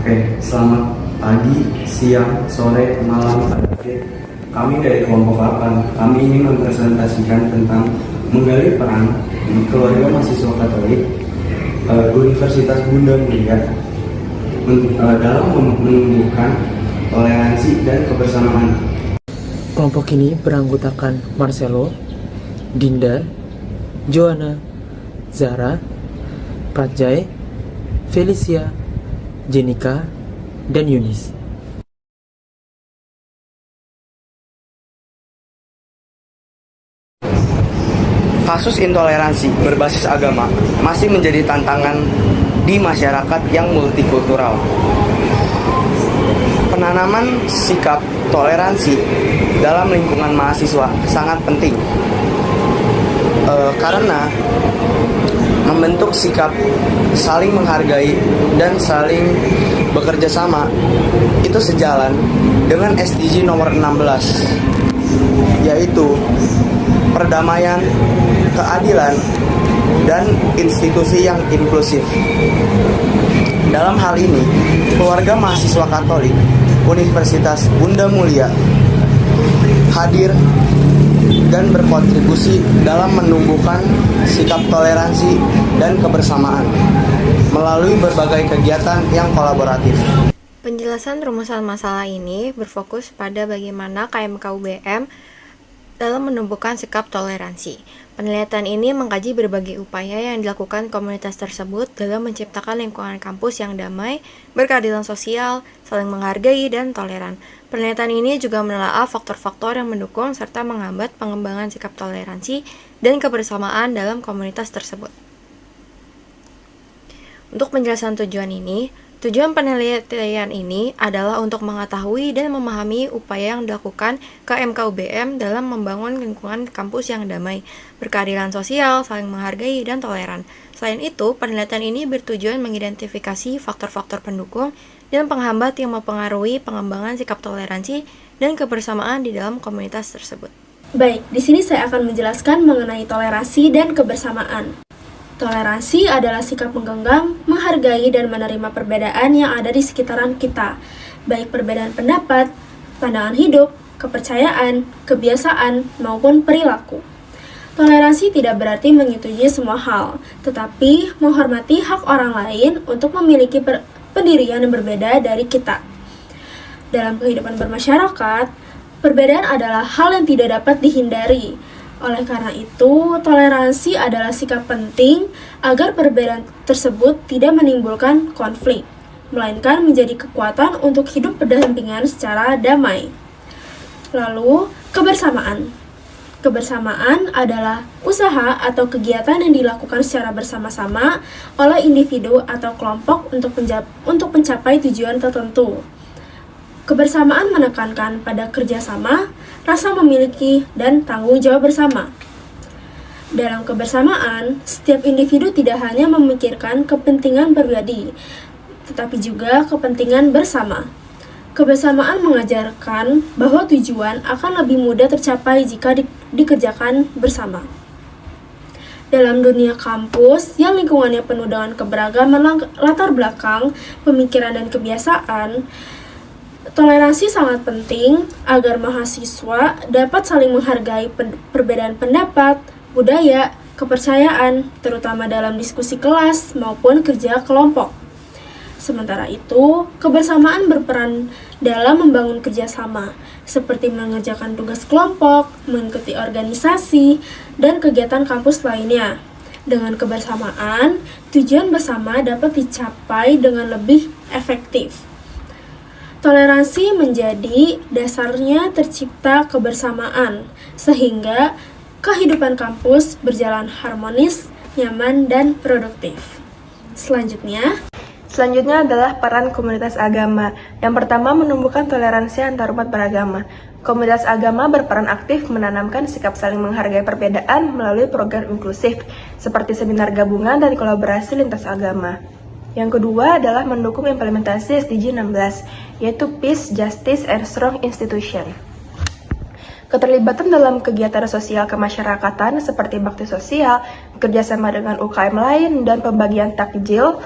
Oke, selamat pagi, siang, sore, malam, Pak David. Kami dari kelompok 8, kami ingin mempresentasikan tentang menggali peran keluarga mahasiswa Katolik Universitas Bunda Mulia dalam menumbuhkan toleransi dan kebersamaan. Kelompok ini beranggotakan Marcelo, Dinda, Joanna, Zara, Prajay, Felicia, Jenika, dan Yunis. Kasus intoleransi berbasis agama masih menjadi tantangan di masyarakat yang multikultural. Penanaman sikap toleransi dalam lingkungan mahasiswa sangat penting karena membentuk sikap saling menghargai dan saling bekerja sama itu sejalan dengan SDG nomor 16, yaitu perdamaian, keadilan, dan institusi yang inklusif. Dalam hal ini, keluarga mahasiswa Katolik Universitas Bunda Mulia hadir dan berkontribusi dalam menumbuhkan sikap toleransi dan kebersamaan melalui berbagai kegiatan yang kolaboratif. Penjelasan rumusan masalah ini berfokus pada bagaimana KMK UBM dalam menumbuhkan sikap toleransi. Penelitian ini mengkaji berbagai upaya yang dilakukan komunitas tersebut dalam menciptakan lingkungan kampus yang damai, berkeadilan sosial, saling menghargai, dan toleran. Penelitian ini juga menelaah faktor-faktor yang mendukung serta menghambat pengembangan sikap toleransi dan kebersamaan dalam komunitas tersebut. Untuk penjelasan tujuan penelitian ini adalah untuk mengetahui dan memahami upaya yang dilakukan KMK UBM dalam membangun lingkungan kampus yang damai, berkeadilan sosial, saling menghargai, dan toleran. Selain itu, penelitian ini bertujuan mengidentifikasi faktor-faktor pendukung dan penghambat yang mempengaruhi pengembangan sikap toleransi dan kebersamaan di dalam komunitas tersebut. Baik, di sini saya akan menjelaskan mengenai toleransi dan kebersamaan. Toleransi adalah sikap menggenggam, menghargai, dan menerima perbedaan yang ada di sekitaran kita, baik perbedaan pendapat, pandangan hidup, kepercayaan, kebiasaan, maupun perilaku. Toleransi tidak berarti menyetujui semua hal, tetapi menghormati hak orang lain untuk memiliki pendirian yang berbeda dari kita. Dalam kehidupan bermasyarakat, perbedaan adalah hal yang tidak dapat dihindari. Oleh karena itu, toleransi adalah sikap penting agar perbedaan tersebut tidak menimbulkan konflik, melainkan menjadi kekuatan untuk hidup berdampingan secara damai. Lalu, kebersamaan. Kebersamaan adalah usaha atau kegiatan yang dilakukan secara bersama-sama oleh individu atau kelompok untuk mencapai tujuan tertentu. Kebersamaan menekankan pada kerjasama, rasa memiliki, dan tanggung jawab bersama. Dalam kebersamaan, setiap individu tidak hanya memikirkan kepentingan pribadi, tetapi juga kepentingan bersama. Kebersamaan mengajarkan bahwa tujuan akan lebih mudah tercapai jika dikerjakan bersama. Dalam dunia kampus yang lingkungannya penuh dengan keberagaman latar belakang, pemikiran, dan kebiasaan, toleransi sangat penting agar mahasiswa dapat saling menghargai perbedaan pendapat, budaya, kepercayaan, terutama dalam diskusi kelas maupun kerja kelompok. Sementara itu, kebersamaan berperan dalam membangun kerjasama, seperti mengerjakan tugas kelompok, mengikuti organisasi, dan kegiatan kampus lainnya. Dengan kebersamaan, tujuan bersama dapat dicapai dengan lebih efektif. Toleransi menjadi dasarnya tercipta kebersamaan, sehingga kehidupan kampus berjalan harmonis, nyaman, dan produktif. Selanjutnya adalah peran komunitas agama. Yang pertama, menumbuhkan toleransi antar umat beragama. Komunitas agama berperan aktif menanamkan sikap saling menghargai perbedaan melalui program inklusif, seperti seminar gabungan dan kolaborasi lintas agama. Yang kedua adalah mendukung implementasi SDG 16, yaitu Peace, Justice, and Strong Institution. Keterlibatan dalam kegiatan sosial kemasyarakatan seperti bakti sosial, kerjasama dengan UKM lain, dan pembagian takjil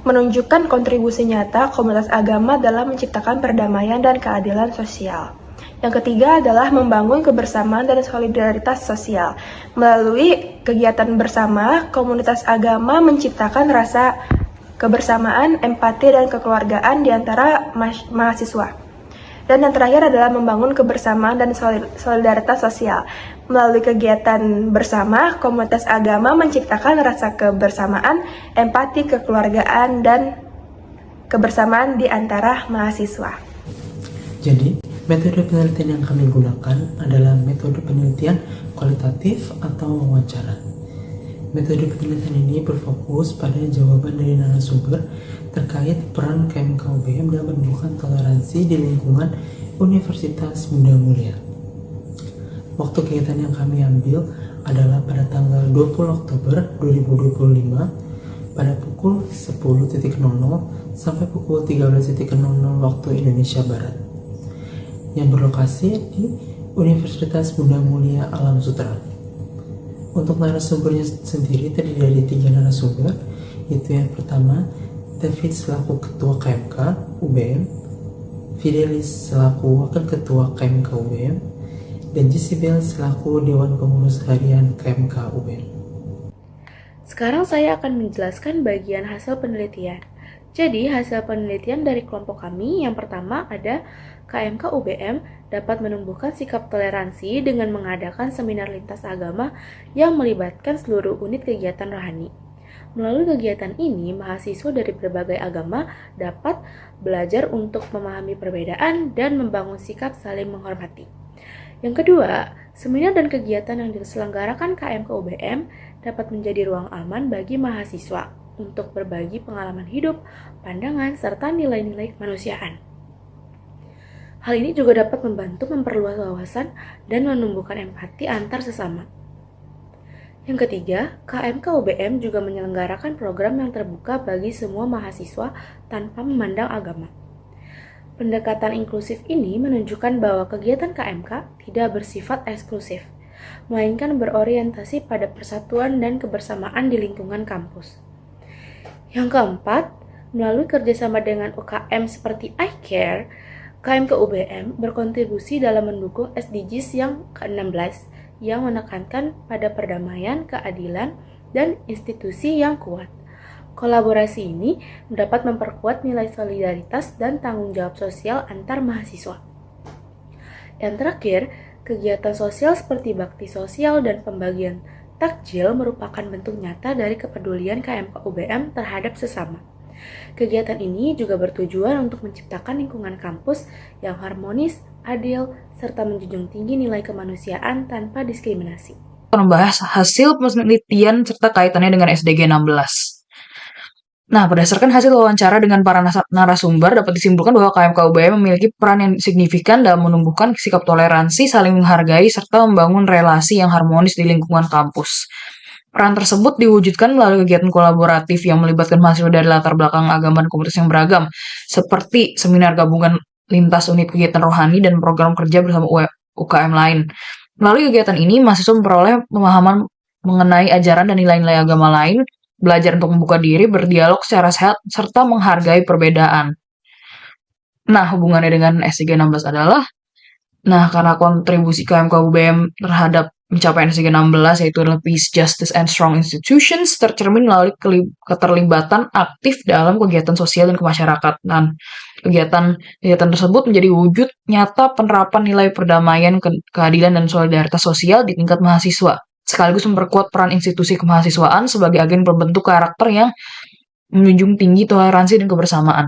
menunjukkan kontribusi nyata komunitas agama dalam menciptakan perdamaian dan keadilan sosial. Yang ketiga adalah membangun kebersamaan dan solidaritas sosial. Melalui kegiatan bersama, komunitas agama menciptakan rasa kebersamaan, empati, dan kekeluargaan di antara mahasiswa. Dan yang terakhir adalah membangun kebersamaan dan solidaritas sosial. Melalui kegiatan bersama, komunitas agama menciptakan rasa kebersamaan, empati, kekeluargaan, dan kebersamaan di antara mahasiswa. Jadi, metode penelitian yang kami gunakan adalah metode penelitian kualitatif atau wawancara. Metode penelitian ini berfokus pada jawaban dari narasumber terkait peran KMK UBM dalam menumbuhkan toleransi di lingkungan Universitas Bunda Mulia. Waktu kegiatan yang kami ambil adalah pada tanggal 20 Oktober 2025 pada pukul 10.00 sampai pukul 13.00 waktu Indonesia Barat, yang berlokasi di Universitas Bunda Mulia Alam Sutera. Untuk narasumbernya sendiri terdiri dari 3 narasumber, yaitu yang pertama David selaku Ketua KMK UBM, Fidelis selaku Wakil Ketua KMK UBM, dan Jisibel selaku Dewan Pengurus Harian KMK UBM. Sekarang saya akan menjelaskan bagian hasil penelitian. Jadi, hasil penelitian dari kelompok kami yang pertama ada KMK UBM dapat menumbuhkan sikap toleransi dengan mengadakan seminar lintas agama yang melibatkan seluruh unit kegiatan rohani. Melalui kegiatan ini, mahasiswa dari berbagai agama dapat belajar untuk memahami perbedaan dan membangun sikap saling menghormati. Yang kedua, seminar dan kegiatan yang diselenggarakan KMK UBM dapat menjadi ruang aman bagi mahasiswa untuk berbagi pengalaman hidup, pandangan, serta nilai-nilai kemanusiaan. Hal ini juga dapat membantu memperluas wawasan dan menumbuhkan empati antar sesama. Yang ketiga, KMK UBM juga menyelenggarakan program yang terbuka bagi semua mahasiswa tanpa memandang agama. Pendekatan inklusif ini menunjukkan bahwa kegiatan KMK tidak bersifat eksklusif, melainkan berorientasi pada persatuan dan kebersamaan di lingkungan kampus. Yang keempat, melalui kerjasama dengan UKM seperti iCare, KMK UBM berkontribusi dalam mendukung SDGs yang ke-16 yang menekankan pada perdamaian, keadilan, dan institusi yang kuat. Kolaborasi ini dapat memperkuat nilai solidaritas dan tanggung jawab sosial antar mahasiswa. Yang terakhir, kegiatan sosial seperti bakti sosial dan pembagian takjil merupakan bentuk nyata dari kepedulian KMK UBM terhadap sesama. Kegiatan ini juga bertujuan untuk menciptakan lingkungan kampus yang harmonis, adil, serta menjunjung tinggi nilai kemanusiaan tanpa diskriminasi. Membahas hasil penelitian serta kaitannya dengan SDG 16. Nah, berdasarkan hasil wawancara dengan para narasumber, dapat disimpulkan bahwa KMK UBM memiliki peran yang signifikan dalam menumbuhkan sikap toleransi, saling menghargai, serta membangun relasi yang harmonis di lingkungan kampus. Peran tersebut diwujudkan melalui kegiatan kolaboratif yang melibatkan mahasiswa dari latar belakang agama dan komunitas yang beragam, seperti seminar gabungan lintas unit kegiatan rohani dan program kerja bersama UKM lain. Melalui kegiatan ini, mahasiswa memperoleh pemahaman mengenai ajaran dan nilai-nilai agama lain, belajar untuk membuka diri, berdialog secara sehat, serta menghargai perbedaan. Nah, hubungannya dengan SDG 16 adalah, karena kontribusi KMK UBM terhadap pencapaian SDG 16, yaitu adalah Peace, Justice, and Strong Institutions, tercermin melalui keterlibatan aktif dalam kegiatan sosial dan kemasyarakatan. Kegiatan tersebut menjadi wujud nyata penerapan nilai perdamaian, keadilan, dan solidaritas sosial di tingkat mahasiswa, sekaligus memperkuat peran institusi kemahasiswaan sebagai agen pembentuk karakter yang menjunjung tinggi toleransi dan kebersamaan.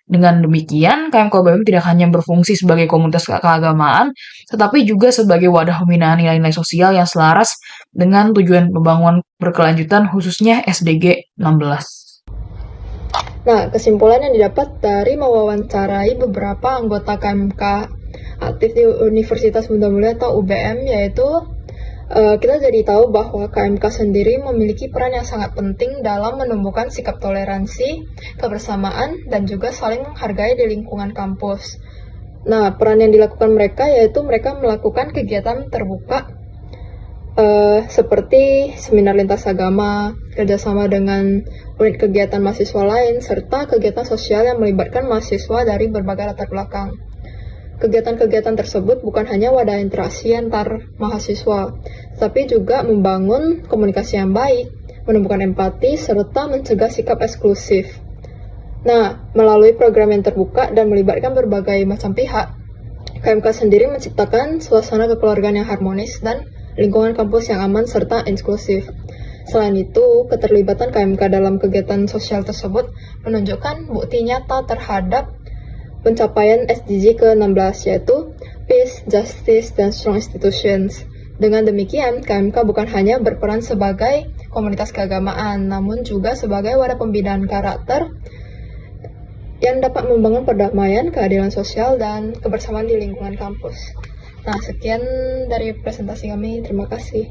Dengan demikian, KMK UBM tidak hanya berfungsi sebagai komunitas keagamaan, tetapi juga sebagai wadah pembinaan nilai-nilai sosial yang selaras dengan tujuan pembangunan berkelanjutan, khususnya SDG 16. Nah, kesimpulan yang didapat dari mewawancarai beberapa anggota KMK aktif di Universitas Bunda Mulia atau UBM, yaitu kita jadi tahu bahwa KMK sendiri memiliki peran yang sangat penting dalam menumbuhkan sikap toleransi, kebersamaan, dan juga saling menghargai di lingkungan kampus. Nah, peran yang dilakukan mereka yaitu mereka melakukan kegiatan terbuka seperti seminar lintas agama, kerjasama dengan unit kegiatan mahasiswa lain, serta kegiatan sosial yang melibatkan mahasiswa dari berbagai latar belakang. Kegiatan-kegiatan tersebut bukan hanya wadah interaksi antar mahasiswa, tapi juga membangun komunikasi yang baik, menumbuhkan empati, serta mencegah sikap eksklusif. Nah, melalui program yang terbuka dan melibatkan berbagai macam pihak, KMK sendiri menciptakan suasana kekeluargaan yang harmonis dan lingkungan kampus yang aman serta inklusif. Selain itu, keterlibatan KMK dalam kegiatan sosial tersebut menunjukkan bukti nyata terhadap pencapaian SDG ke-16, yaitu Peace, Justice, dan Strong Institutions. Dengan demikian, KMK bukan hanya berperan sebagai komunitas keagamaan, namun juga sebagai wadah pembinaan karakter yang dapat membangun perdamaian, keadilan sosial, dan kebersamaan di lingkungan kampus. Nah, sekian dari presentasi kami. Terima kasih.